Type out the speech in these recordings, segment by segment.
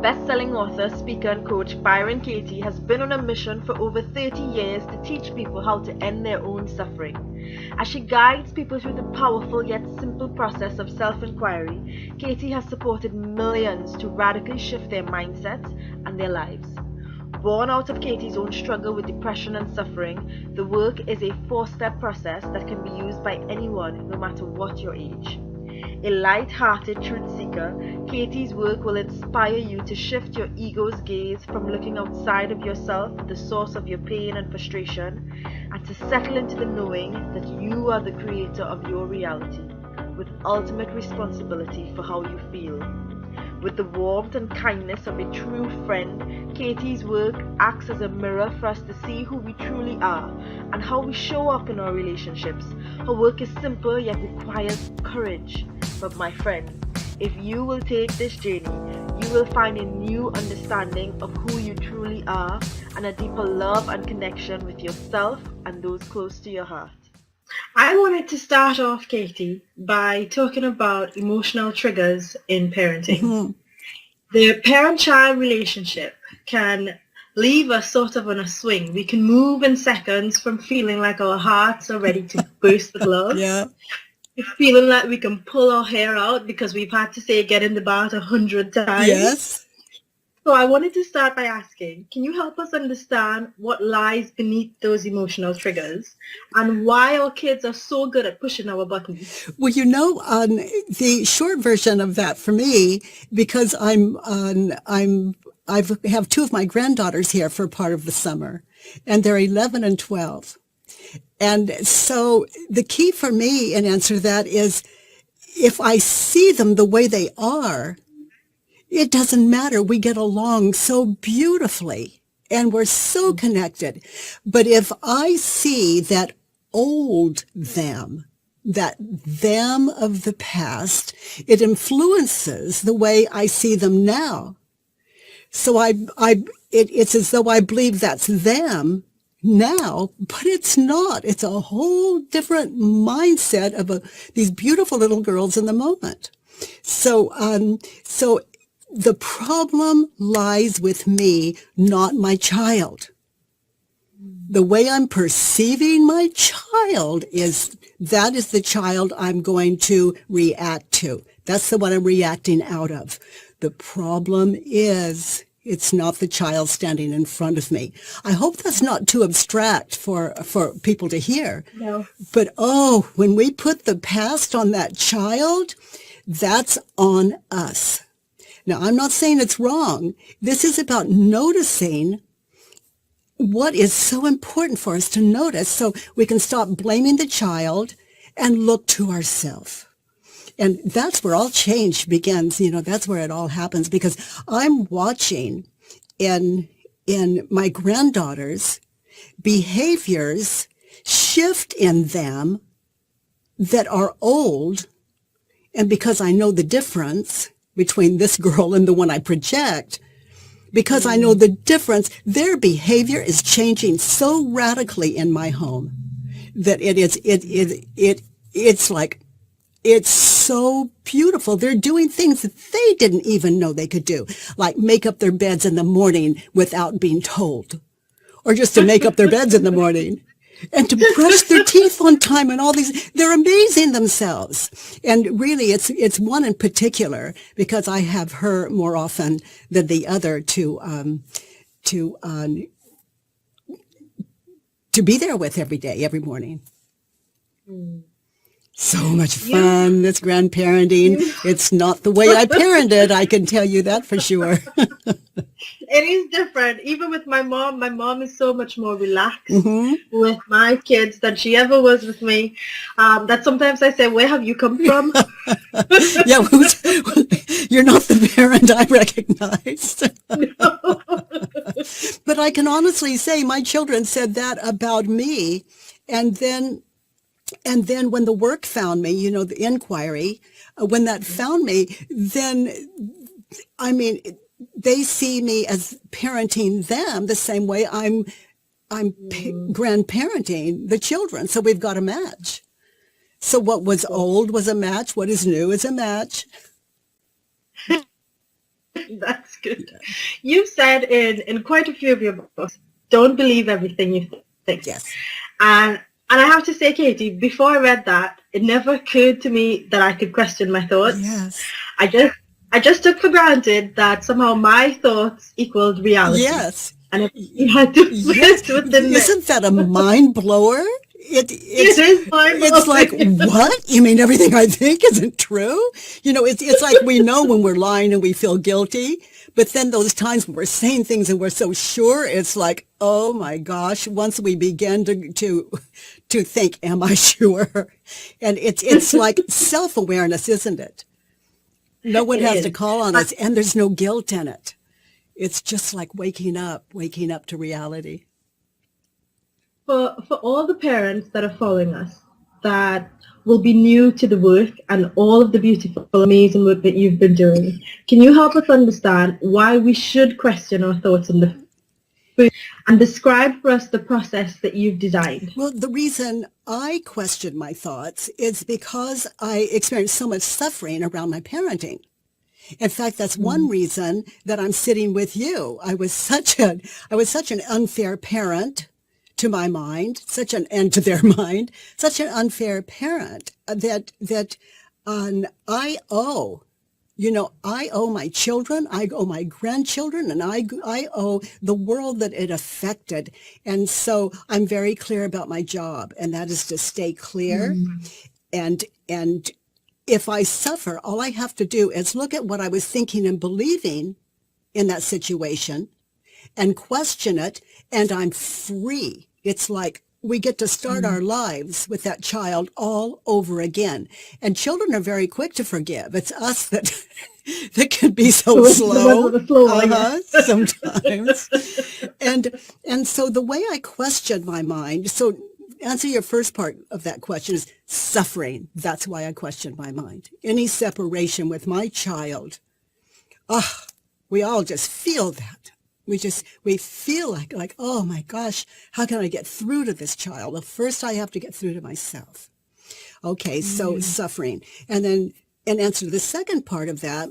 Best-selling author, speaker, and coach Byron Katie has been on a mission for over 30 years to teach people how to end their own suffering. As she guides people through the powerful yet simple process of self-inquiry, Katie has supported millions to radically shift their mindsets and their lives. Born out of Katie's own struggle with depression and suffering, the work is a 4-step process that can be used by anyone, no matter what your age. A light-hearted truth seeker, Katie's work will inspire you to shift your ego's gaze from looking outside of yourself, the source of your pain and frustration, and to settle into the knowing that you are the creator of your reality, with ultimate responsibility for how you feel. With the warmth and kindness of a true friend, Katie's work acts as a mirror for us to see who we truly are and how we show up in our relationships. Her work is simple yet requires courage. But my friend, if you will take this journey, you will find a new understanding of who you truly are and a deeper love and connection with yourself and those close to your heart. I wanted to start off, Katie, by talking about emotional triggers in parenting. Mm-hmm. The parent-child relationship can leave us sort of on a swing. We can move in seconds from feeling like our hearts are ready to burst with love. Yeah. Feeling like we can pull our hair out because we've had to say get in the bath 100 times. Yes. So I wanted to start by asking, can you help us understand what lies beneath those emotional triggers and why our kids are so good at pushing our buttons? Well, the short version of that for me, because I have 2 of my granddaughters here for part of the summer, and they're 11 and 12. And so the key for me in answer to that is if I see them the way they are, it doesn't matter. We get along so beautifully and we're so connected. But if I see that old them, that them of the past, it influences the way I see them now. So it's as though I believe that's them now, but it's not. It's a whole different mindset of these beautiful little girls in the moment. So the problem lies with me, not my child. The way I'm perceiving my child is the child I'm going to react to. That's the one I'm reacting out of. The problem is it's not the child standing in front of me. I hope that's not too abstract for people to hear. No. But when we put the past on that child, that's on us. Now, I'm not saying it's wrong. This is about noticing what is so important for us to notice so we can stop blaming the child and look to ourselves. And that's where all change begins. That's where it all happens, because I'm watching in my granddaughters behaviors shift in them that are old. And because I know the difference between this girl and the one I project, because I know the difference, their behavior is changing so radically in my home that it's so beautiful. They're doing things that they didn't even know they could do, like make up their beds in the morning without being told, or just to make up their beds in the morning. And to brush their teeth on time and all these, they're amazing themselves. And really, it's one in particular, because I have her more often than the other to be there with every day, every morning. So much fun, this grandparenting. It's not the way I parented, I can tell you that for sure. It is different. Even with my mom is so much more relaxed with my kids than she ever was with me. That sometimes I say, where have you come from? Yeah, you're not the parent I recognized. No. But I can honestly say my children said that about me. And then when the work found me, the inquiry, when that found me, then, they see me as parenting them the same way I'm grandparenting the children. So we've got a match. So what was old was a match. What is new is a match. That's good. You've said in quite a few of your books, don't believe everything you think. Yes. And I have to say, Katie, before I read that, it never occurred to me that I could question my thoughts. Yes. I just took for granted that somehow my thoughts equaled reality. Yes. And you had to Yes. Isn't that a mind blower? It is mind blowing. It's like, what? You mean everything I think isn't true? It's like we know when we're lying and we feel guilty. But then those times when we're saying things and we're so sure, it's like, oh my gosh, once we begin to think, am I sure? And it's like self-awareness, isn't it? No one has to call on us, and there's no guilt in it. It's just like waking up to reality. For all the parents that are following us that will be new to the work and all of the beautiful, amazing work that you've been doing, can you help us understand why we should question our thoughts on the food and describe for us the process that you've designed? Well, the reason I question my thoughts is because I experienced so much suffering around my parenting. In fact, that's one reason that I'm sitting with you. I was such an unfair parent to my mind, and to their mind, such an unfair parent that I owe my children, I owe my grandchildren, and I owe the world that it affected. And so I'm very clear about my job, and that is to stay clear. And if I suffer, all I have to do is look at what I was thinking and believing in that situation and question it, and I'm free. It's like we get to start our lives with that child all over again. And children are very quick to forgive. It's us that can be so slow sometimes. And so the way I question my mind, so answer your first part of that question is suffering. That's why I question my mind. Any separation with my child, we all just feel that. We feel like, oh my gosh, how can I get through to this child? Well, first I have to get through to myself. Okay, so suffering. And then in answer to the second part of that,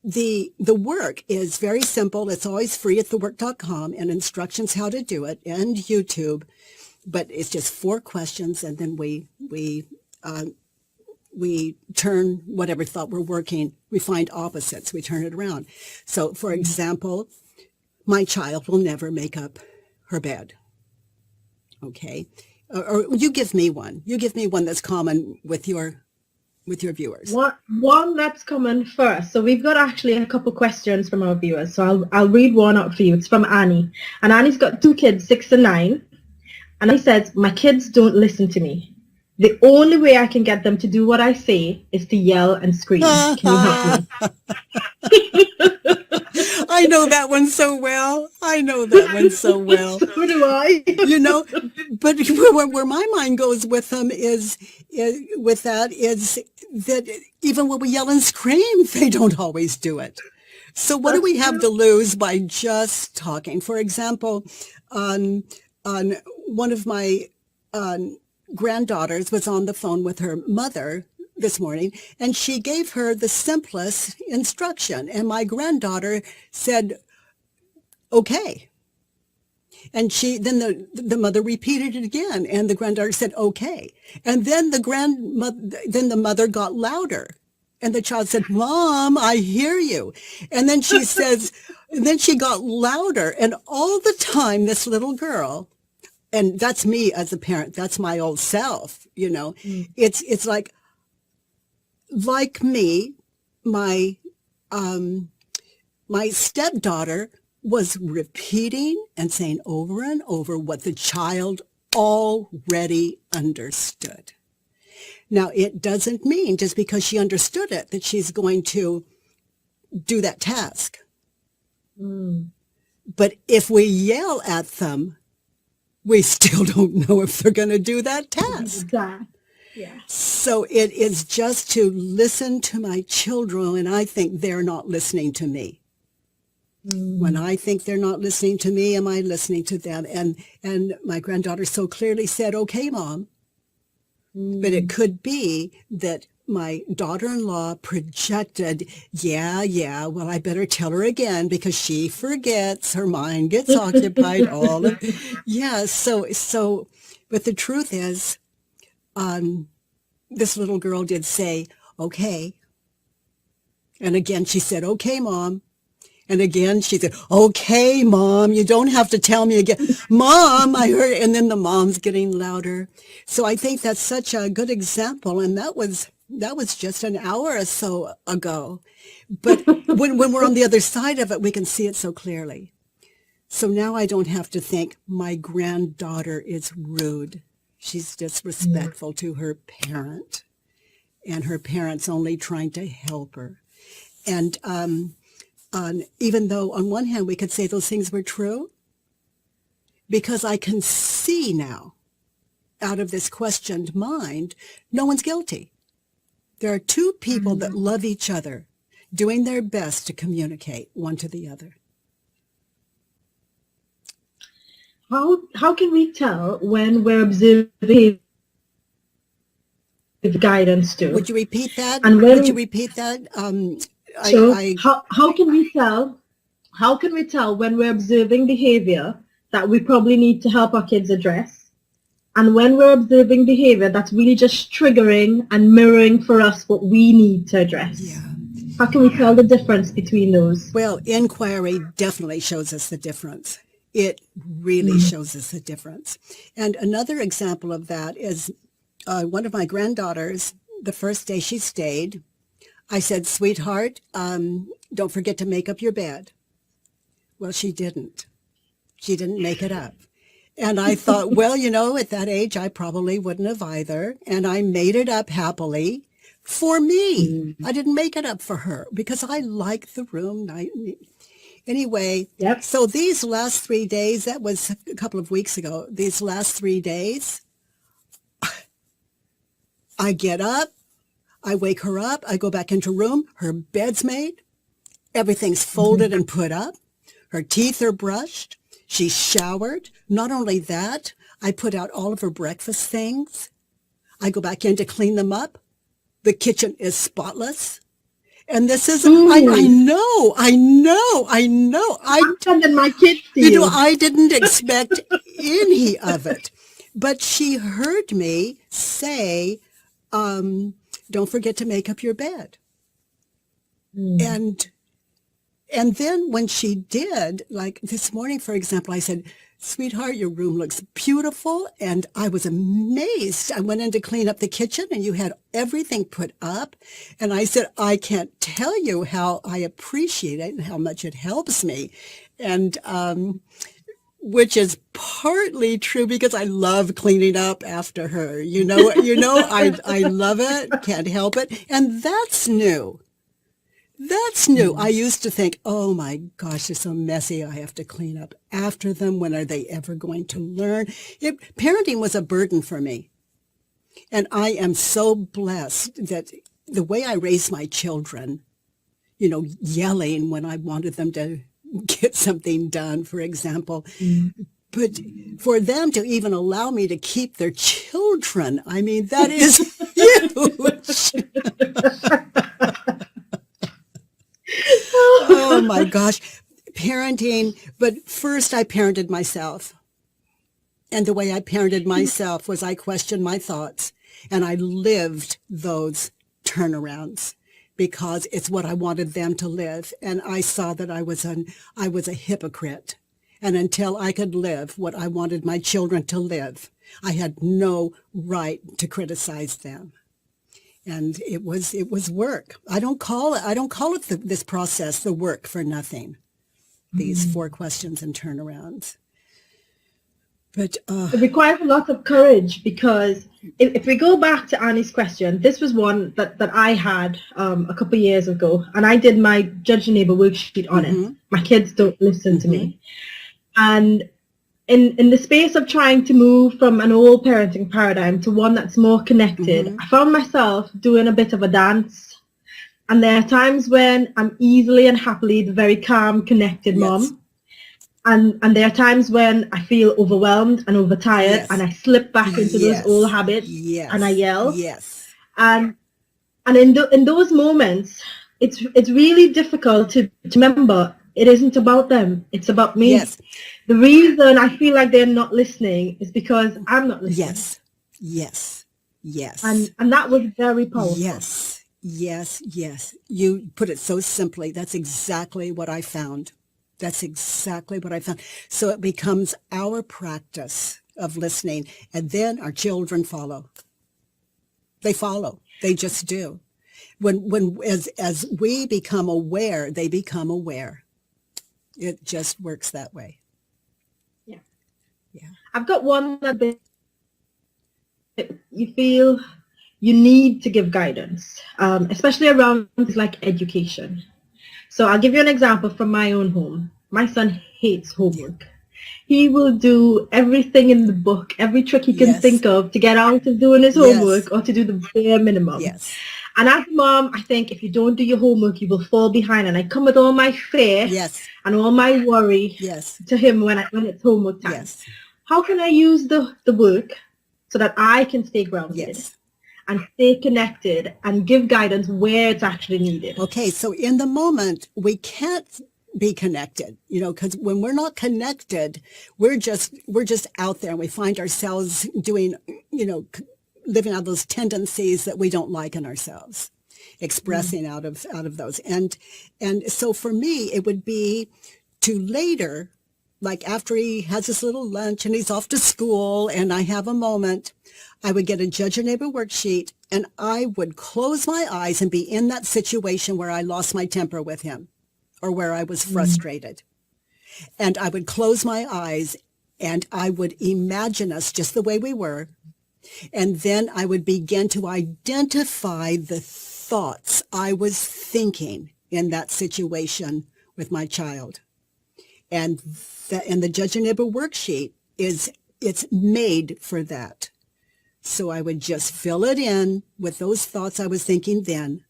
the work is very simple. It's always free at thework.com, and instructions how to do it, and YouTube. But it's just 4 questions, and then we turn whatever thought we're working, we find opposites, we turn it around. So, for example, my child will never make up her bed. Okay? Or you give me one. You give me one that's common with your viewers. One that's common first. So we've got actually a couple questions from our viewers. So I'll read one out for you. It's from Annie. And Annie's got 2 kids, 6 and 9. And he says, my kids don't listen to me. The only way I can get them to do what I say is to yell and scream. Can you help me? I know that one so well. So do I. But where my mind goes with them is that even when we yell and scream, they don't always do it. So what do we have to lose by just talking? For example, on one of my granddaughters was on the phone with her mother this morning, and she gave her the simplest instruction, and my granddaughter said, okay. And then the mother repeated it again, and the granddaughter said, okay. And then the mother got louder, and the child said, Mom, I hear you. And then she says, and then she got louder, and all the time this little girl, and that's me as a parent, that's my old self, it's like me, my stepdaughter was repeating and saying over and over what the child already understood. Now, it doesn't mean just because she understood it that she's going to do that task. But if we yell at them, we still don't know if they're going to do that task. Yeah. So it is just to listen to my children, and I think they're not listening to me. When I think they're not listening to me, am I listening to them? And my granddaughter so clearly said, okay, Mom. But it could be that my daughter-in-law projected, well, I better tell her again because she forgets, her mind gets occupied but the truth is, this little girl did say, okay. And again, she said, okay, Mom. And again, she said, okay, Mom, you don't have to tell me again. Mom, I heard it. And then the mom's getting louder. So I think that's such a good example. And that was just an hour or so ago. But when we're on the other side of it, we can see it so clearly. So now I don't have to think my granddaughter is rude. She's disrespectful to her parent, and her parent's only trying to help her. And even though on one hand we could say those things were true, because I can see now out of this questioned mind, no one's guilty. There are two people that love each other, doing their best to communicate one to the other. How can we tell when we're observing with guidance too? Would you repeat that? How can we tell? How can we tell when we're observing behavior that we probably need to help our kids address, and when we're observing behavior that's really just triggering and mirroring for us what we need to address? Yeah. How can we tell the difference between those? Well, inquiry definitely shows us the difference. It really shows us the difference. And another example of that is one of my granddaughters, the first day she stayed, I said, sweetheart, don't forget to make up your bed. Well, she didn't. She didn't make it up. And I thought, well, at that age, I probably wouldn't have either. And I made it up happily for me. I didn't make it up for her because I like the room. Anyway, yep. So these last 3 days, that was a couple of weeks ago, these last 3 days, I get up, I wake her up, I go back into room, her bed's made, everything's folded and put up, her teeth are brushed, she's showered. Not only that, I put out all of her breakfast things. I go back in to clean them up. The kitchen is spotless. And this is, I know. I'm sending my kids to you. I didn't expect any of it. But she heard me say, don't forget to make up your bed. And then when she did, like this morning, for example, I said, sweetheart, your room looks beautiful. And I was amazed. I went in to clean up the kitchen and you had everything put up. And I said, I can't tell you how I appreciate it and how much it helps me. And, which is partly true because I love cleaning up after her. I love it, can't help it. And that's new. I used to think, oh my gosh, they're so messy. I have to clean up after them. When are they ever going to learn? Parenting was a burden for me. And I am so blessed that the way I raised my children, yelling when I wanted them to get something done, for example, but for them to even allow me to keep their children, I mean, that is huge. Oh my gosh, parenting. But first I parented myself. And the way I parented myself was I questioned my thoughts and I lived those turnarounds because it's what I wanted them to live. And I saw that I was a hypocrite. And until I could live what I wanted my children to live, I had no right to criticize them. And it was work. I don't call it this process the work for nothing. These 4 questions and turnarounds. But it requires a lot of courage because if we go back to Annie's question, this was one that I had a couple of years ago, and I did my Judge Your Neighbor worksheet on it. My kids don't listen to me, and in the space of trying to move from an old parenting paradigm to one that's more connected, I found myself doing a bit of a dance. And there are times when I'm easily and happily the very calm, connected mom. And there are times when I feel overwhelmed and overtired and I slip back into those old habits and I yell. Yes. And And in those moments, it's really difficult to remember it isn't about them. It's about me. Yes. The reason I feel like they're not listening is because I'm not listening. Yes. Yes. Yes. And that was very powerful. Yes. Yes. Yes. You put it so simply. That's exactly what I found. That's exactly what I found. So it becomes our practice of listening, and then our children follow. They follow. They just do. As we become aware, they become aware. It just works that way. Yeah. Yeah. I've got one that you feel you need to give guidance, especially around things like education. So I'll give you an example from my own home. My son hates homework. He will do everything in the book, every trick he can Yes. think of to get out of doing his Yes. homework or to do the bare minimum. Yes. And as a mom, I think if you don't do your homework, you will fall behind. And I come with all my fear Yes. and all my worry Yes. to him when it's homework time. Yes. How can I use the work so that I can stay grounded Yes. and stay connected and give guidance where it's actually needed? Okay, so in the moment, we can't be connected, because when we're not connected, we're just out there, and we find ourselves doing, living out those tendencies that we don't like in ourselves, expressing out of those. And so for me, it would be to later, like after he has his little lunch and he's off to school and I have a moment, I would get a Judge Your Neighbor worksheet, and I would close my eyes and be in that situation where I lost my temper with him or where I was frustrated. And I would close my eyes and I would imagine us just the way we were. And then I would begin to identify the thoughts I was thinking in that situation with my child. And the Judge Your Neighbor worksheet it's made for that. So I would just fill it in with those thoughts I was thinking then.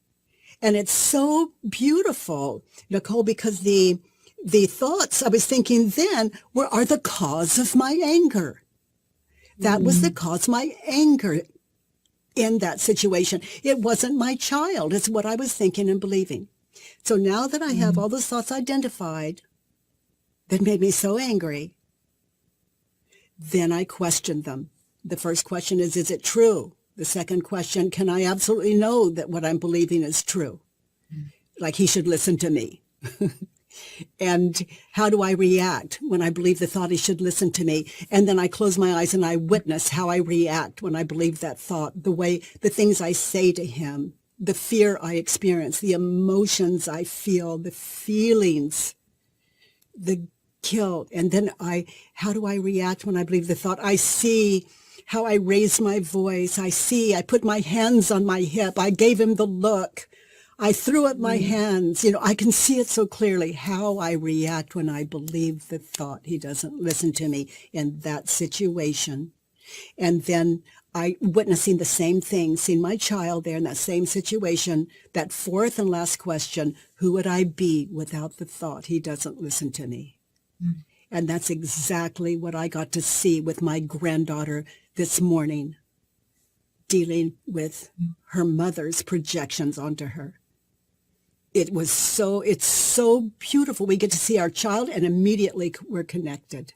And it's so beautiful, Nicole, because the thoughts I was thinking then are the cause of my anger. That was the cause of my anger in that situation. It wasn't my child. It's what I was thinking and believing. So now that I have all those thoughts identified that made me so angry, then I questioned them. The first question is it true? The second question, can I absolutely know that what I'm believing is true? Like he should listen to me. And how do I react when I believe the thought he should listen to me? And then I close my eyes and I witness how I react when I believe that thought, the things I say to him, the fear I experience, the emotions I feel, the feelings, the guilt. And then how do I react when I believe the thought? I see how I raised my voice. I put my hands on my hip. I gave him the look. I threw up my hands. I can see it so clearly how I react when I believe the thought he doesn't listen to me in that situation. And then I witnessing the same thing, seeing my child there in that same situation, that fourth and last question, who would I be without the thought he doesn't listen to me? And that's exactly what I got to see with my granddaughter this morning, dealing with her mother's projections onto her. It's so beautiful. We get to see our child and immediately we're connected.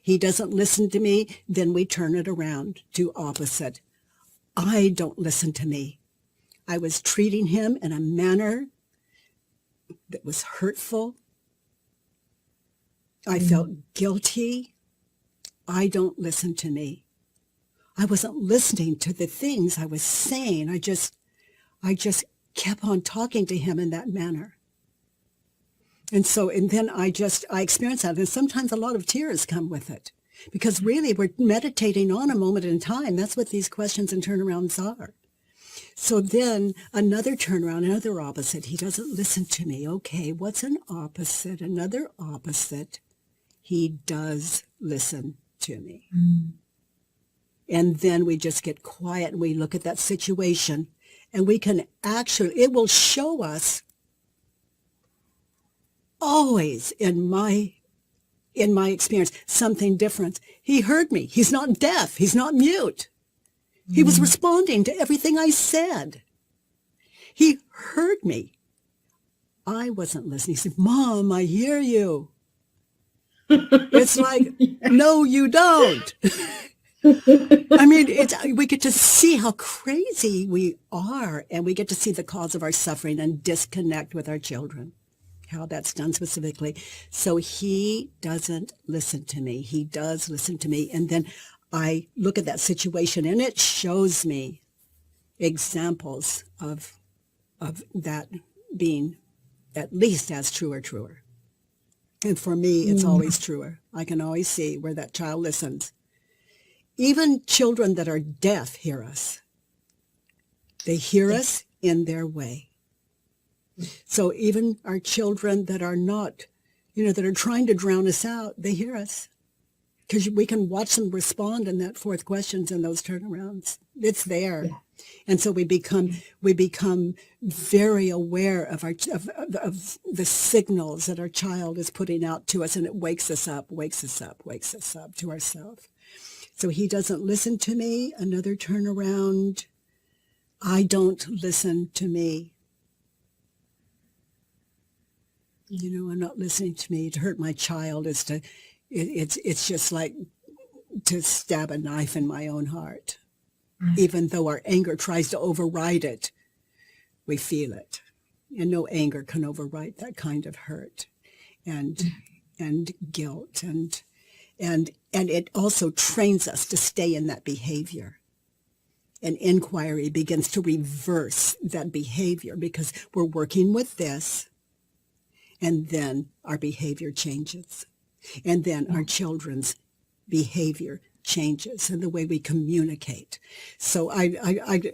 He doesn't listen to me, then we turn it around to opposite. I don't listen to me. I was treating him in a manner that was hurtful. I felt guilty. I don't listen to me. I wasn't listening to the things I was saying. I just kept on talking to him in that manner. And then I experienced that. And sometimes a lot of tears come with it because really we're meditating on a moment in time. That's what these questions and turnarounds are. So then another turnaround, another opposite. He doesn't listen to me. Okay, what's an opposite? Another opposite. He does listen to me. And then we just get quiet and we look at that situation and we can it will show us always in my experience, something different. He heard me. He's not deaf. He's not mute. He was responding to everything I said. He heard me. I wasn't listening. He said, Mom, I hear you. It's like, no, you don't. I mean, we get to see how crazy we are, and we get to see the cause of our suffering and disconnect with our children, how that's done specifically. So he doesn't listen to me. He does listen to me. And then I look at that situation, and it shows me examples of that being at least as true or truer. And for me, it's always truer. I can always see where that child listens. Even children that are deaf hear us. They hear us in their way. So even our children that are not, that are trying to drown us out, they hear us. Because we can watch them respond in that fourth questions and those turnarounds. It's there. Yeah. And so we become very aware of the signals that our child is putting out to us, and it wakes us up to ourselves. So he doesn't listen to me. Another turnaround. I don't listen to me. I'm not listening to me. To hurt my child is it's just like to stab a knife in my own heart. Even though our anger tries to override it, we feel it. And no anger can override that kind of hurt and guilt. And it also trains us to stay in that behavior. And inquiry begins to reverse that behavior because we're working with this, and then our behavior changes. And then our children's behavior changes and the way we communicate. So I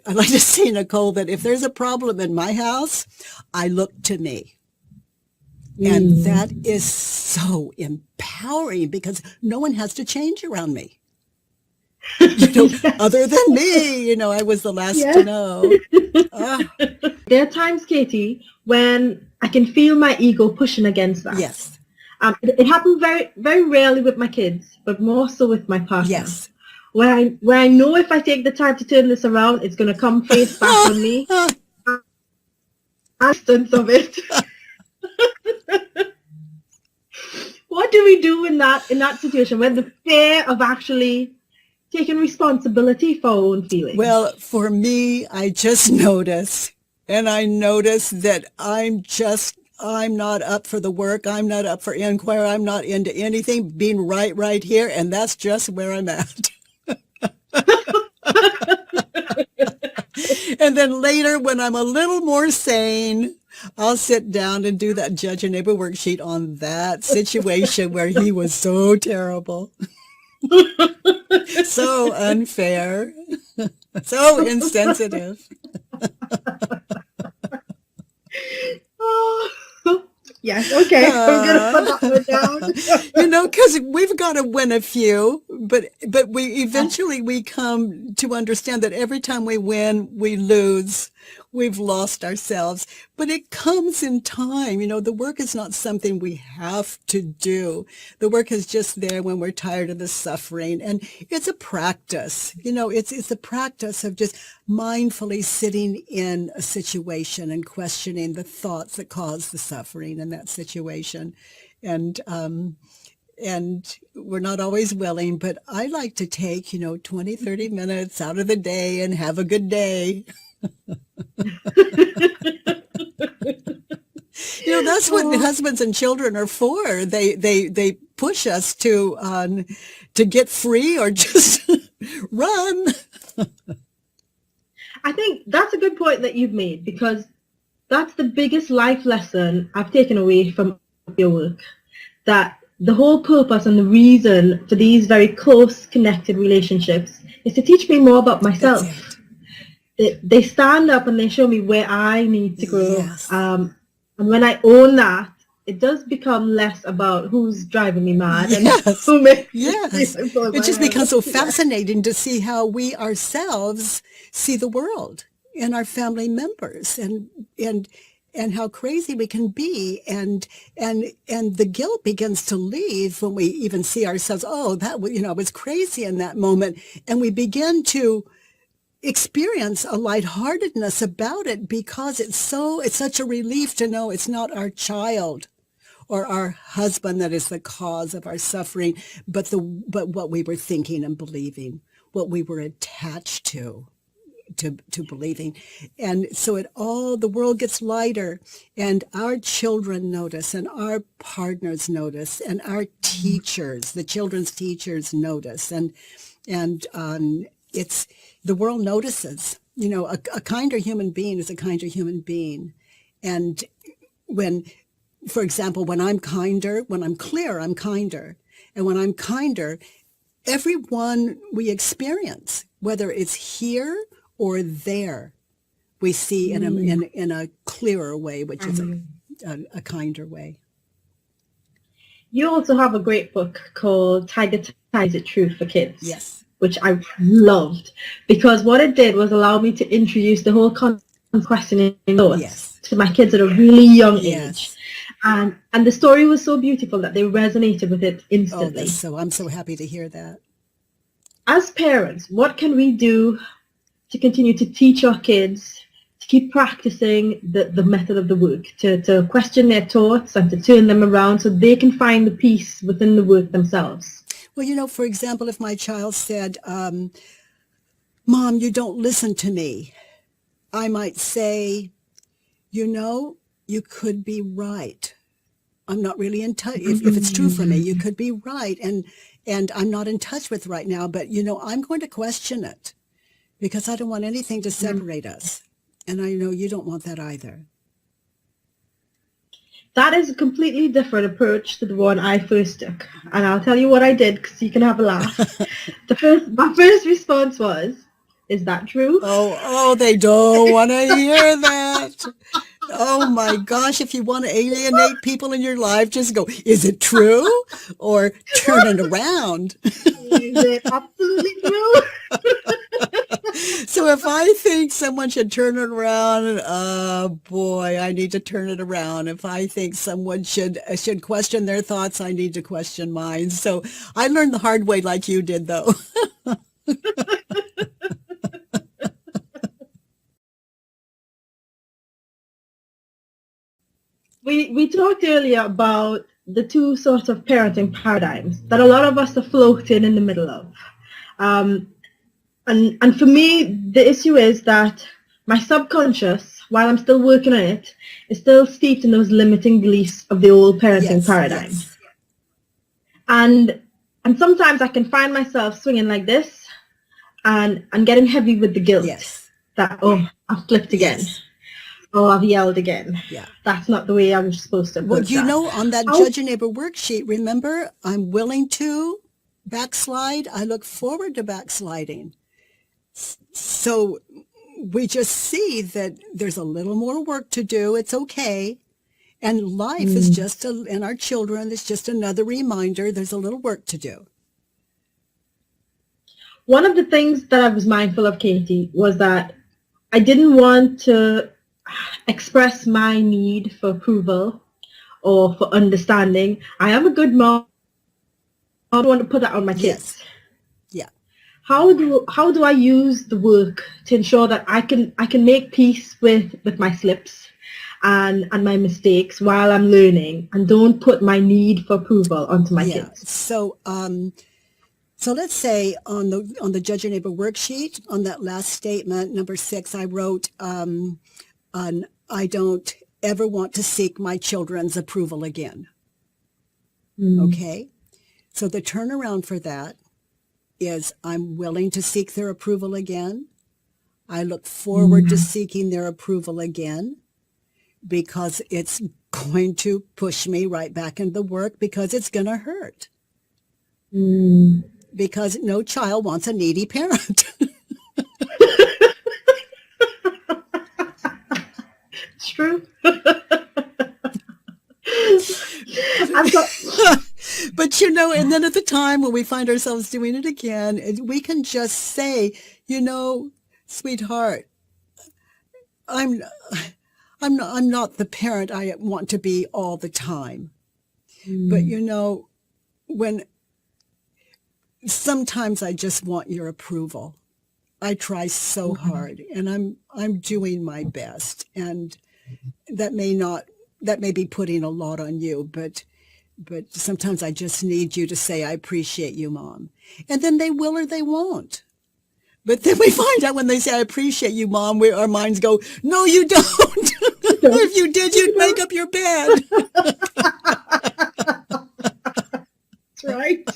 like to say, Nicole, that if there's a problem in my house, I look to me. And that is so empowering because no one has to change around me. Other than me, I was the last to know. There are times, Katie, when I can feel my ego pushing against that. Yes. It happens very, very rarely with my kids, but more so with my partner. Yes. Where I know if I take the time to turn this around, it's going to come face back on me. Instance of it. What do we do in that situation when the fear of actually taking responsibility for our own feelings? Well, for me, I just notice, and I notice that I'm not up for the work. I'm not up for inquiry. I'm not into anything, being right here. And that's just where I'm at. And then later, when I'm a little more sane, I'll sit down and do that judge and neighbor worksheet on that situation where he was so terrible. So unfair. So insensitive. Yes, okay. I'm going to put that one down. Because we've got to win a few, but we come to understand that every time we win, we lose. We've lost ourselves. But it comes in time. The work is not something we have to do. The work is just there when we're tired of the suffering. And it's a practice. It's a practice of just mindfully sitting in a situation and questioning the thoughts that cause the suffering in that situation. And we're not always willing, but I like to take, 20, 30 minutes out of the day and have a good day. That's what husbands and children are for. They push us to get free or just run. I think that's a good point that you've made, because that's the biggest life lesson I've taken away from your work. That the whole purpose and the reason for these very close connected relationships is to teach me more about myself. They stand up and they show me where I need to grow. Yes. And when I own that, it does become less about who's driving me mad and who makes It just becomes so fascinating to see how we ourselves see the world and our family members and how crazy we can be, and the guilt begins to leave when we even see ourselves. Oh, that I was crazy in that moment, and we begin to experience a lightheartedness about it because it's such a relief to know it's not our child or our husband that is the cause of our suffering, but what we were thinking and believing, what we were attached to believing. And so the world gets lighter, and our children notice, and our partners notice, and our teachers, the children's teachers notice, and it's, the world notices. You know, a kinder human being is a kinder human being. And when, for example, when I'm kinder, when I'm clear, I'm kinder. And when I'm kinder, everyone we experience, whether it's here or there, we see in a clearer way, which is a kinder way. You also have a great book called Tiger Ties It True for Kids. Yes. Which I loved, because what it did was allow me to introduce the whole concept of questioning thoughts to my kids at a really young age. And the story was so beautiful that they resonated with it instantly. So I'm so happy to hear that. As parents, what can we do to continue to teach our kids to keep practicing the method of the work, to question their thoughts and to turn them around so they can find the peace within the work themselves? Well, you know, for example, if my child said, Mom, you don't listen to me, I might say, you know, you could be right. I'm not really in touch. If it's true for me, you could be right. And I'm not in touch with right now, but, you know, I'm going to question it because I don't want anything to separate us. And I know you don't want that either. That is a completely different approach to the one I first took. And I'll tell you what I did, because you can have a laugh. My first response was, is that true? Oh, they don't want to hear that. Oh my gosh, if you want to alienate people in your life, just go, is it true? Or turn it around. Is it absolutely true? So if I think someone should turn it around, oh boy, I need to turn it around. If I think someone should question their thoughts, I need to question mine. So I learned the hard way like you did, though. We talked earlier about the two sorts of parenting paradigms that a lot of us are floating in the middle of. And for me, the issue is that my subconscious, while I'm still working on it, is still steeped in those limiting beliefs of the old parenting paradigm. Yes. And sometimes I can find myself swinging like this and getting heavy with the guilt that, oh, I've flipped again. Yes. Oh, I've yelled again. Yeah. That's not the way I was supposed to. Well, you know, on that Judge Your Neighbor worksheet, remember, I'm willing to backslide. I look forward to backsliding. So we just see that there's a little more work to do. It's okay. And life is just, and our children, is just another reminder there's a little work to do. One of the things that I was mindful of, Katie, was that I didn't want to express my need for approval or for understanding. I am a good mom. I don't want to put that on my kids. Yeah. How do I use the work to ensure that I can make peace with my slips and my mistakes while I'm learning, and don't put my need for approval onto my kids? So let's say on the Judge Your Neighbor worksheet, on that last statement, number 6, I wrote, I don't ever want to seek my children's approval again. Okay? So the turnaround for that is I'm willing to seek their approval again. I look forward to seeking their approval again, because it's going to push me right back into the work, because it's going to hurt. Because no child wants a needy parent. It's true. But, you know, and then at the time when we find ourselves doing it again, we can just say, you know, sweetheart, I'm not the parent I want to be all the time. But, you know, when sometimes I just want your approval. I try so hard, and I'm doing my best, and that may be putting a lot on you, but sometimes I just need you to say, I appreciate you, Mom. And then they will or they won't. But then we find out when they say, I appreciate you, Mom, our minds go, no, you don't. If you did, you'd make up your bed. That's right.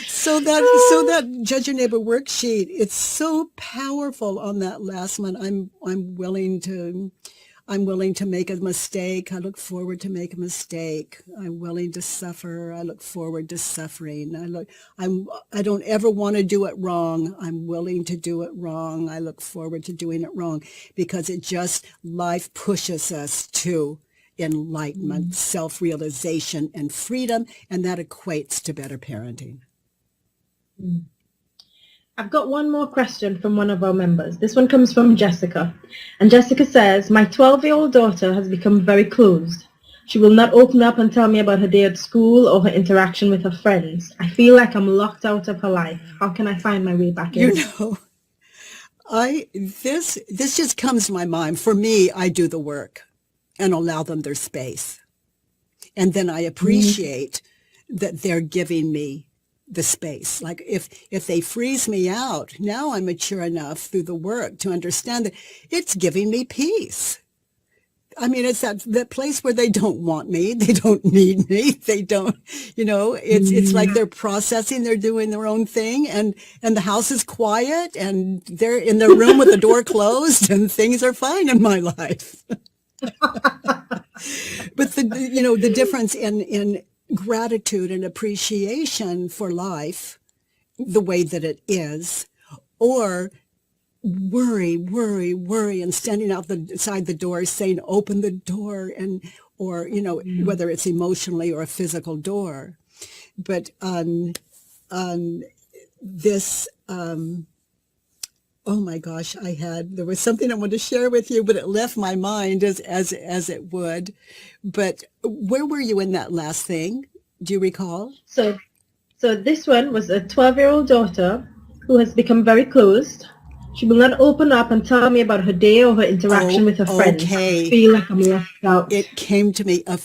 So that Judge Your Neighbor worksheet, it's so powerful on that last one. I'm willing to make a mistake. I look forward to make a mistake. I'm willing to suffer. I look forward to suffering. I don't ever want to do it wrong. I'm willing to do it wrong. I look forward to doing it wrong, because life pushes us to enlightenment, self-realization, and freedom, and that equates to better parenting. I've got one more question from one of our members. This one comes from Jessica. And Jessica says, my 12-year-old daughter has become very closed. She will not open up and tell me about her day at school or her interaction with her friends. I feel like I'm locked out of her life. How can I find my way back in? This just comes to my mind. For me, I do the work and allow them their space. And then I appreciate that they're giving me the space. Like if they freeze me out, now I'm mature enough through the work to understand that it's giving me peace. I mean, it's that place where they don't want me, they don't need me, they don't, it's like they're processing, they're doing their own thing, and the house is quiet, and they're in their room with the door closed, and things are fine in my life. But the difference in gratitude and appreciation for life, the way that it is, or worry, and standing outside the door saying, open the door, or whether it's emotionally or a physical door. But this, oh my gosh, there was something I wanted to share with you, but it left my mind as it would. But where were you in that last thing? Do you recall? So this one was a 12-year-old daughter who has become very closed. She will not open up and tell me about her day or her interaction with her friends. Okay. I feel like I'm left out. It came to me, a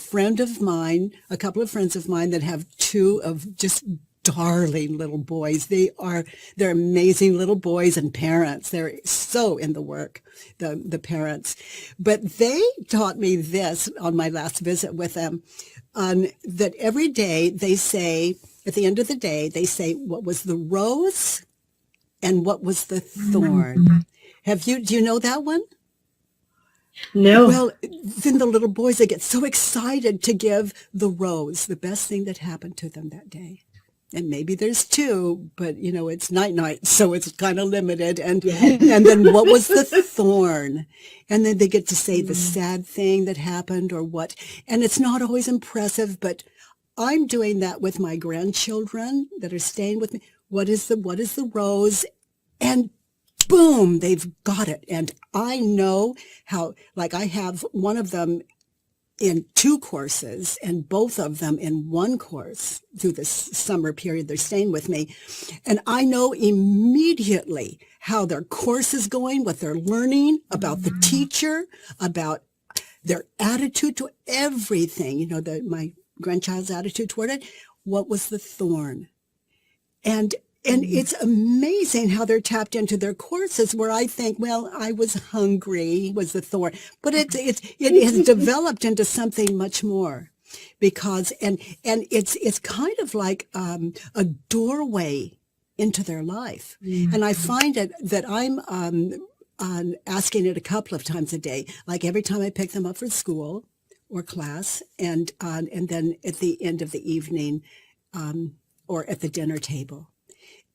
couple of friends of mine that have two of just darling little boys. They're amazing little boys and parents. They're so in the work, the parents. But they taught me this on my last visit with them, that every day they say, at the end of the day, they say, what was the rose and what was the thorn? Do you know that one? No. Well, then the little boys, they get so excited to give the rose, the best thing that happened to them that day. And maybe there's two, but it's night, so it's kind of limited. And and then what was the thorn? And then they get to say the sad thing that happened or what. And it's not always impressive, but I'm doing that with my grandchildren that are staying with me. What is the rose? And boom, they've got it. And I know how, like I have one of them in 2 courses and both of them in 1 course through this summer period they're staying with me. And I know immediately how their course is going, what they're learning about the teacher, about their attitude to everything, my grandchild's attitude toward it. What was the thorn? And it's amazing how they're tapped into their courses where I think, well, I was hungry was the thorn, but it has developed into something much more, because and it's kind of like a doorway into their life. And I find it that I'm asking it a couple of times a day, like every time I pick them up for school or class, and then at the end of the evening or at the dinner table.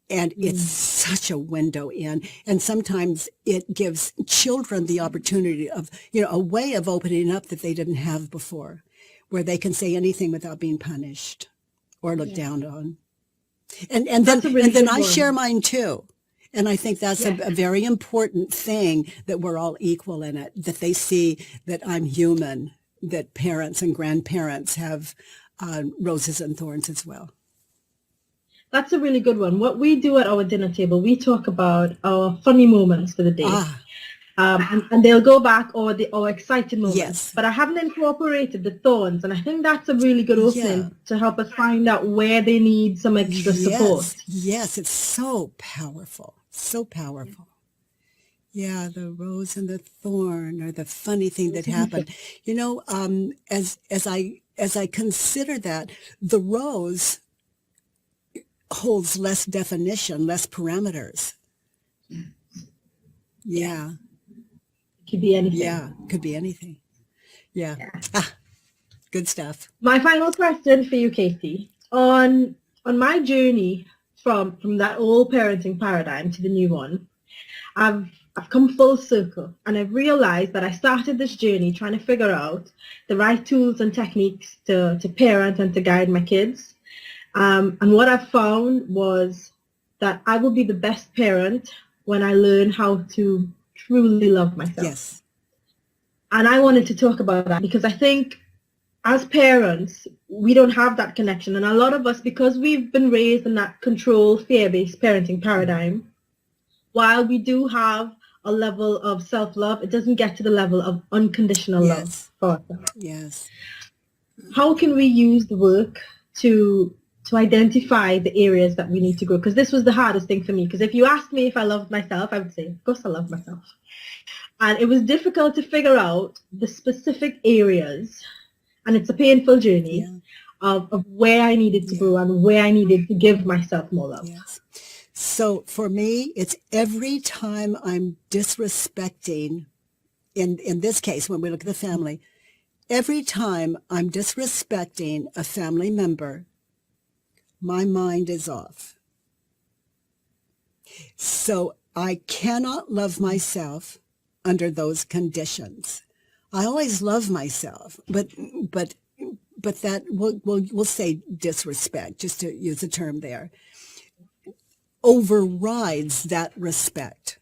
And it's such a window in. And sometimes it gives children the opportunity of, a way of opening up that they didn't have before, where they can say anything without being punished or looked down on. And then I share mine too. And I think that's a very important thing, that we're all equal in it, that they see that I'm human, that parents and grandparents have roses and thorns as well. That's a really good one. What we do at our dinner table, we talk about our funny moments for the day. And they'll go back or exciting moments. Yes. But I haven't incorporated the thorns, and I think that's a really good opening to help us find out where they need some extra support. Yes, it's so powerful. So powerful. Yeah, the rose and the thorn are the funny thing that happened. You know, as I consider that, the rose holds less definition, less parameters. Yeah. Could be anything. Yeah, could be anything. Yeah. Good stuff. My final question for you, Katie. On my journey from that old parenting paradigm to the new one, I've come full circle, and I've realized that I started this journey trying to figure out the right tools and techniques to parent and to guide my kids. And what I found was that I will be the best parent when I learn how to truly love myself. Yes. And I wanted to talk about that because I think as parents, we don't have that connection. And a lot of us, because we've been raised in that control, fear-based parenting paradigm, while we do have a level of self-love, it doesn't get to the level of unconditional love for ourselves. Yes. How can we use the work to identify the areas that we need to grow? Because this was the hardest thing for me. Because if you asked me if I loved myself, I would say, of course I love myself. And it was difficult to figure out the specific areas, and it's a painful journey of where I needed to grow and where I needed to give myself more love. Yes. So for me, it's every time I'm disrespecting, in this case, when we look at the family, every time I'm disrespecting a family member, my mind is off. So I cannot love myself under those conditions. I always love myself, but that we'll say disrespect, just to use a term there, overrides that respect.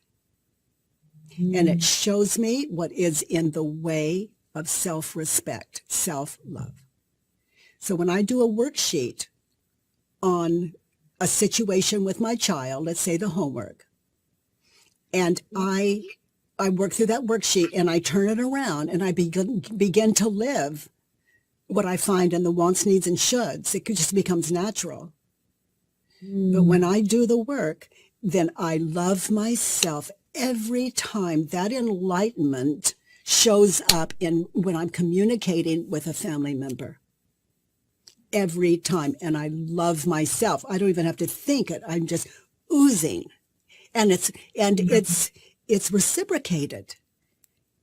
And it shows me what is in the way of self-respect, self-love. So when I do a worksheet on a situation with my child, let's say the homework, and I work through that worksheet and I turn it around and I begin to live what I find in the wants, needs, and shoulds. It just becomes natural. But when I do the work, then I love myself every time. That enlightenment shows up when I'm communicating with a family member. Every time. And I love myself. I don't even have to think it. I'm just oozing. And it's reciprocated.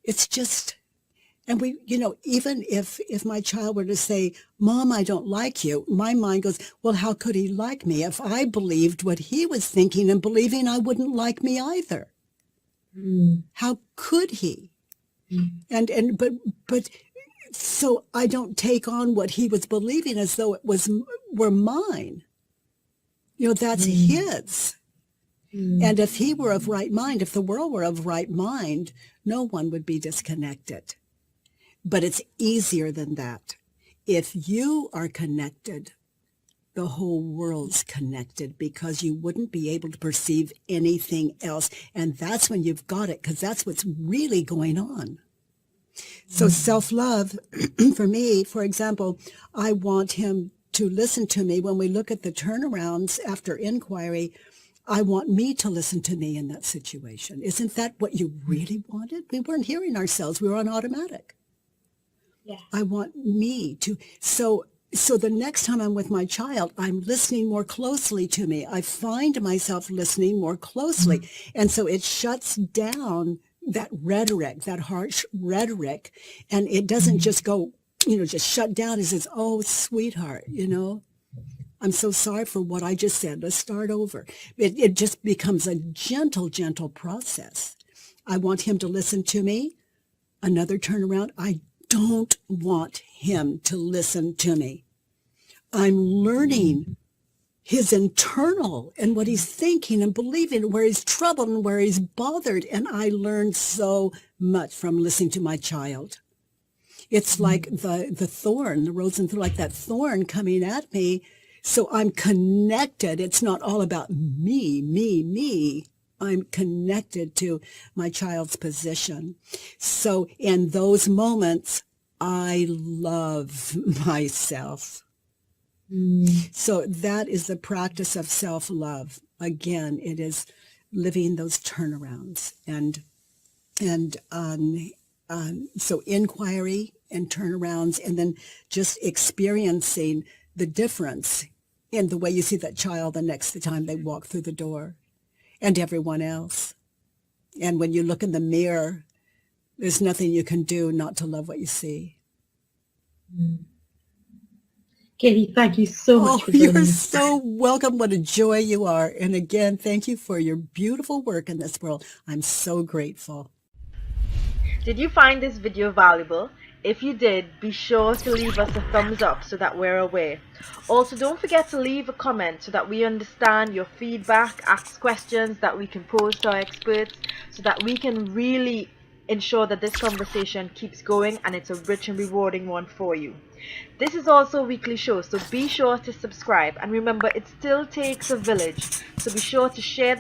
It's just, and even if my child were to say, Mom, I don't like you, my mind goes, well, how could he like me? If I believed what he was thinking and believing, I wouldn't like me either. How could he? But so I don't take on what he was believing as though it were mine. That's his. And if he were of right mind, if the world were of right mind, no one would be disconnected. But it's easier than that. If you are connected, the whole world's connected, because you wouldn't be able to perceive anything else. And that's when you've got it, because that's what's really going on. So self-love, for me, for example, I want him to listen to me when we look at the turnarounds after inquiry. I want me to listen to me in that situation. Isn't that what you really wanted? We weren't hearing ourselves. We were on automatic. Yeah. I want me to. So the next time I'm with my child, I'm listening more closely to me. I find myself listening more closely. And so it shuts down that rhetoric, that harsh rhetoric. And it doesn't just go, just shut down. It says, oh, sweetheart, I'm so sorry for what I just said. Let's start over. It just becomes a gentle, gentle process. I want him to listen to me. Another turnaround. I don't want him to listen to me. I'm learning his internal and what he's thinking and believing, where he's troubled and where he's bothered. And I learned so much from listening to my child. It's like the thorn, the rose and thorn, like that thorn coming at me. So I'm connected. It's not all about me. I'm connected to my child's position. So in those moments, I love myself. So that is the practice of self-love. Again, it is living those turnarounds so inquiry and turnarounds, and then just experiencing the difference in the way you see that child the next time they walk through the door and everyone else. And when you look in the mirror, there's nothing you can do not to love what you see. Katie, thank you so much for joining You're us. so welcome. What a joy you are. And again, thank you for your beautiful work in this world. I'm so grateful. Did you find this video valuable? If you did, be sure to leave us a thumbs up so that we're aware. Also, don't forget to leave a comment so that we understand your feedback, ask questions that we can pose to our experts, so that we can really ensure that this conversation keeps going and it's a rich and rewarding one for you. This is also a weekly show, so be sure to subscribe. And remember, it still takes a village, so be sure to share